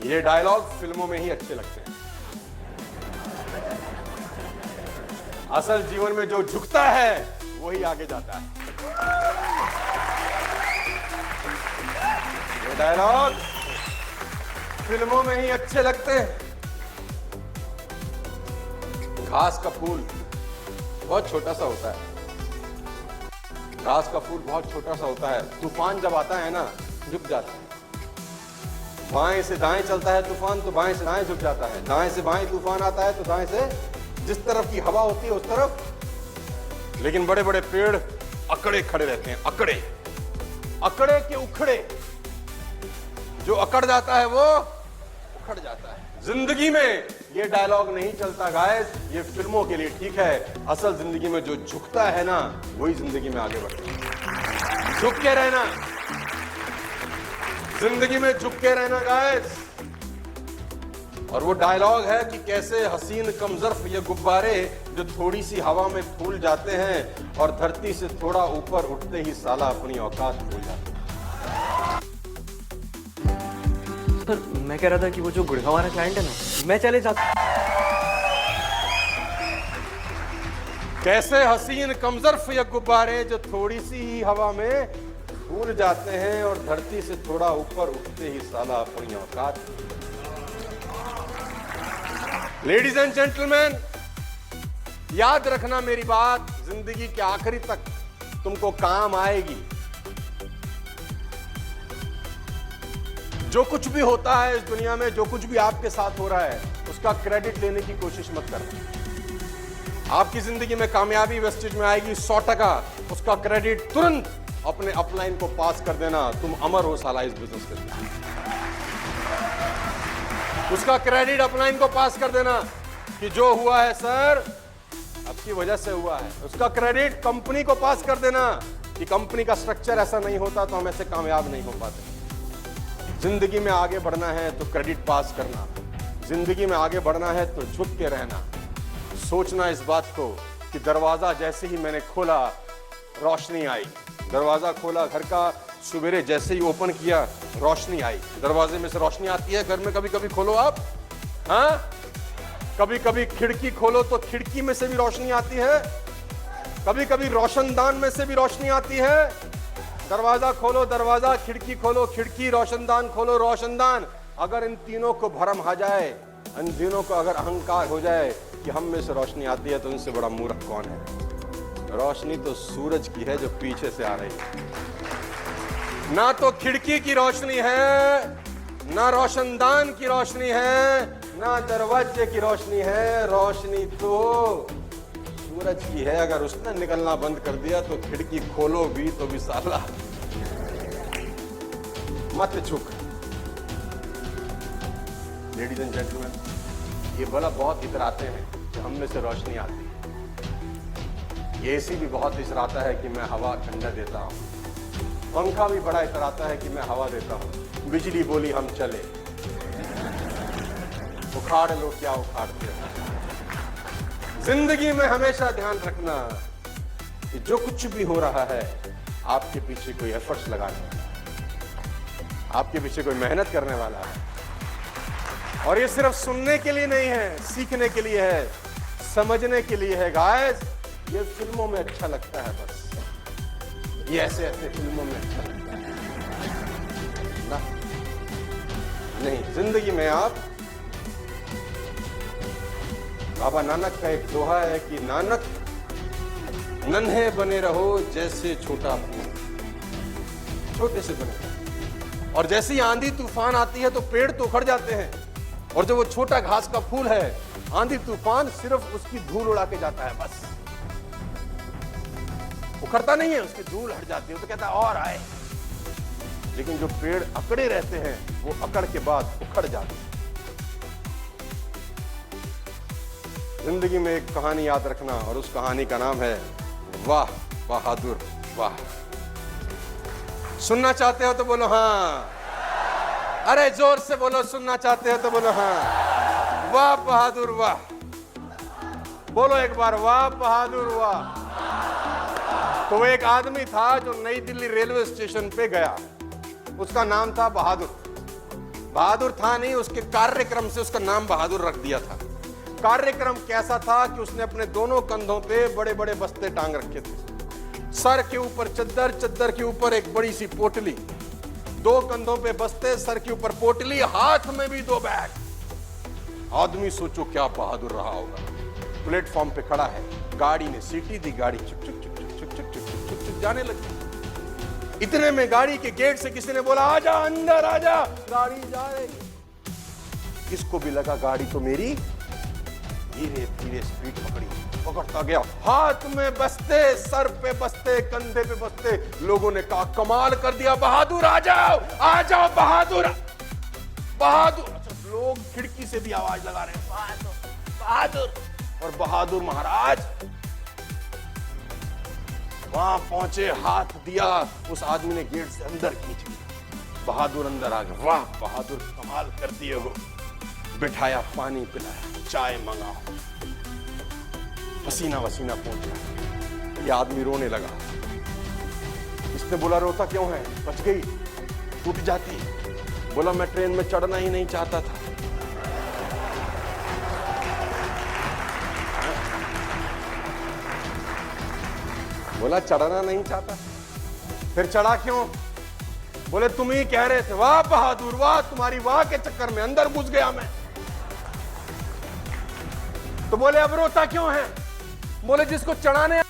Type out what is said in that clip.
ये डायलॉग फिल्मों में ही अच्छे लगते हैं। असल जीवन में जो झुकता है वही आगे जाता है। ये डायलॉग फिल्मों में ही अच्छे लगते हैं। घास का फूल बहुत छोटा सा होता है। घास का फूल बहुत छोटा सा होता है। तूफान जब आता है ना, झुक जाता है। बाएं से दाएं चलता है तूफान, तो बाएं से दाएं झुक जाता है। दाएं से बाएं तूफान आता है तो दाएं से जिस तरफ की हवा होती है उस तरफ। लेकिन बड़े बड़े पेड़ अकड़े खड़े रहते हैं। अकड़े अकड़े के उखड़े। जो अकड़ जाता है वो उखड़ जाता है। जिंदगी में ये डायलॉग नहीं चलता गाइस, ये फिल्मों के लिए ठीक है। असल जिंदगी में जो झुकता है ना, वही जिंदगी में आगे बढ़ता है। झुक के रहना, जिंदगी में झुक के रहना गाइस। और वो डायलॉग है कि कैसे हसीन कमजर्फ ये गुब्बारे जो थोड़ी सी हवा में फूल जाते हैं और धरती से थोड़ा ऊपर उठते ही साला अपनी औकात भूल जाते हैं। पर मैं कह रहा था कि वो जो गुड़गांव वाला क्लाइंट है ना, मैं चले जाता। कैसे हसीन कमजर्फ ये गुब्बारे जो थोड़ी सी ही हवा में फूल जाते हैं और धरती से थोड़ा ऊपर उठते ही साला अपनी औकात। लेडीज एंड जेंटलमैन, याद रखना मेरी बात, जिंदगी के आखिरी तक तुमको काम आएगी। जो कुछ भी होता है इस दुनिया में, जो कुछ भी आपके साथ हो रहा है, उसका क्रेडिट लेने की कोशिश मत करना। आपकी जिंदगी में कामयाबी वेस्टेज में आएगी 100%, उसका क्रेडिट तुरंत अपने अपलाइन को पास कर देना। तुम अमर हो साला इस बिजनेस के लिए। उसका क्रेडिट अपलाइन को पास कर देना कि जो हुआ है सर आपकी वजह से हुआ है। उसका क्रेडिट कंपनी को पास कर देना कि कंपनी का स्ट्रक्चर ऐसा नहीं होता तो हम ऐसे कामयाब नहीं हो पाते। जिंदगी में आगे बढ़ना है तो क्रेडिट पास करना। जिंदगी में आगे बढ़ना है तो झुक के रहना। सोचना इस बात को कि दरवाजा जैसे ही मैंने खोला रोशनी आई। दरवाजा खोला घर का, सवेरे जैसे ही ओपन किया रोशनी आई। दरवाजे में से रोशनी आती है घर में, कभी कभी खोलो आप, हाँ कभी कभी खिड़की खोलो तो खिड़की में से भी रोशनी आती है। कभी कभी रोशनदान में से भी रोशनी आती है। दरवाजा खोलो दरवाजा, खिड़की खोलो खिड़की, रोशनदान खोलो रोशनदान। अगर इन तीनों को भरम आ जाए, इन तीनों को अगर अहंकार हो जाए कि हम में से रोशनी आती है, तो इनसे बड़ा मूर्ख कौन है। रोशनी तो सूरज की है जो पीछे से आ रही है। ना तो खिड़की की रोशनी है, ना रोशनदान की रोशनी है, ना दरवाजे की रोशनी है। रोशनी तो सूरज की है। अगर उसने निकलना बंद कर दिया तो खिड़की खोलो भी तो भी साला मत झुक। लेडीज एंड जेंटलमैन, ये भला बहुत इतराते हैं कि हम में से रोशनी आती है। ये एसी भी बहुत इतराता है कि मैं हवा ठंडा देता हूं। पंखा भी बड़ा इतराता है कि मैं हवा देता हूं। बिजली बोली हम चले। उखाड़ लो क्या उखाड़ते हो। जिंदगी में हमेशा ध्यान रखना कि जो कुछ भी हो रहा है, आपके पीछे कोई एफर्ट्स लगाने वाला है, आपके पीछे कोई मेहनत करने वाला है। और ये सिर्फ सुनने के लिए नहीं है, सीखने के लिए है, समझने के लिए है गाइस। ये फिल्मों में अच्छा लगता है, बस ये ऐसे ऐसे फिल्मों में अच्छा लगता है ना। नहीं, जिंदगी में आप, बाबा नानक का एक दोहा है कि नानक नन्हे बने रहो जैसे छोटा फूल, छोटे से बने रहो। और जैसे ही आंधी तूफान आती है तो पेड़ तो उखड़ जाते हैं, और जो वो छोटा घास का फूल है, आंधी तूफान सिर्फ उसकी धूल उड़ा के जाता है, बस उखड़ता नहीं है, उसकी धूल हट जाती है तो कहता है और आए। लेकिन जो पेड़ अकड़े रहते हैं वो अकड़ के बाद उखड़ जाते हैं। जिंदगी में एक कहानी याद रखना, और उस कहानी का नाम है वाह बहादुर वाह। सुनना चाहते हो तो बोलो हाँ। अरे जोर से बोलो, सुनना चाहते हो तो बोलो हाँ। वाह बहादुर वाह। बोलो एक बार, वाह बहादुर वाह। तो वो एक आदमी था जो नई दिल्ली रेलवे स्टेशन पे गया। उसका नाम था बहादुर। बहादुर था नहीं, उसके कार्यक्रम से उसका नाम बहादुर रख दिया था। कार्यक्रम कैसा था कि उसने अपने दोनों कंधों पे बड़े बड़े बस्ते टांग रखे थे, सर के ऊपर चद्दर, चद्दर के ऊपर एक बड़ी सी पोटली, दो कंधों पे बस्ते, सर के ऊपर पोटली, हाथ में भी दो बैग। आदमी सोचो क्या बहादुर रहा होगा। प्लेटफॉर्म पे खड़ा है, गाड़ी ने सीटी दी, गाड़ी चुक चुक चुक चुक चुक चुक चुक चुक चुक जाने लगी। इतने में गाड़ी के गेट से किसी ने बोला आजा अंदर आजा, गाड़ी जा रही। किसको भी लगा गाड़ी तो मेरी, धीरे धीरे स्पीड पकड़ता गया, हाथ में बस्ते, सर पे बस्ते, कंधे पे बस्ते। लोगों ने कहा कमाल कर दिया, बहादुर आ जाओ बहादुर, बहादुर। अच्छा, लोग खिड़की से भी आवाज लगा रहे हैं बहादुर बहादुर। और बहादुर महाराज वहां पहुंचे, हाथ दिया, उस आदमी ने गेट से अंदर खींच लिया। बहादुर अंदर आ गया। वाह बहादुर, कमाल कर दिए हो। बिठाया, पानी पिलाया, चाय मंगाओ, पसीना वसीना पहुंच गया। ये आदमी रोने लगा। इसने बोला रोता क्यों है, बच गई, टूट जाती। बोला मैं ट्रेन में चढ़ना ही नहीं चाहता था। बोला चढ़ना नहीं चाहता, फिर चढ़ा क्यों? बोले तुम ही कह रहे थे। वाह बहादुर वाह, तुम्हारी वाह के चक्कर में अंदर घुस गया मैं। तो बोले अब रोता क्यों है? बोले जिसको चढ़ाने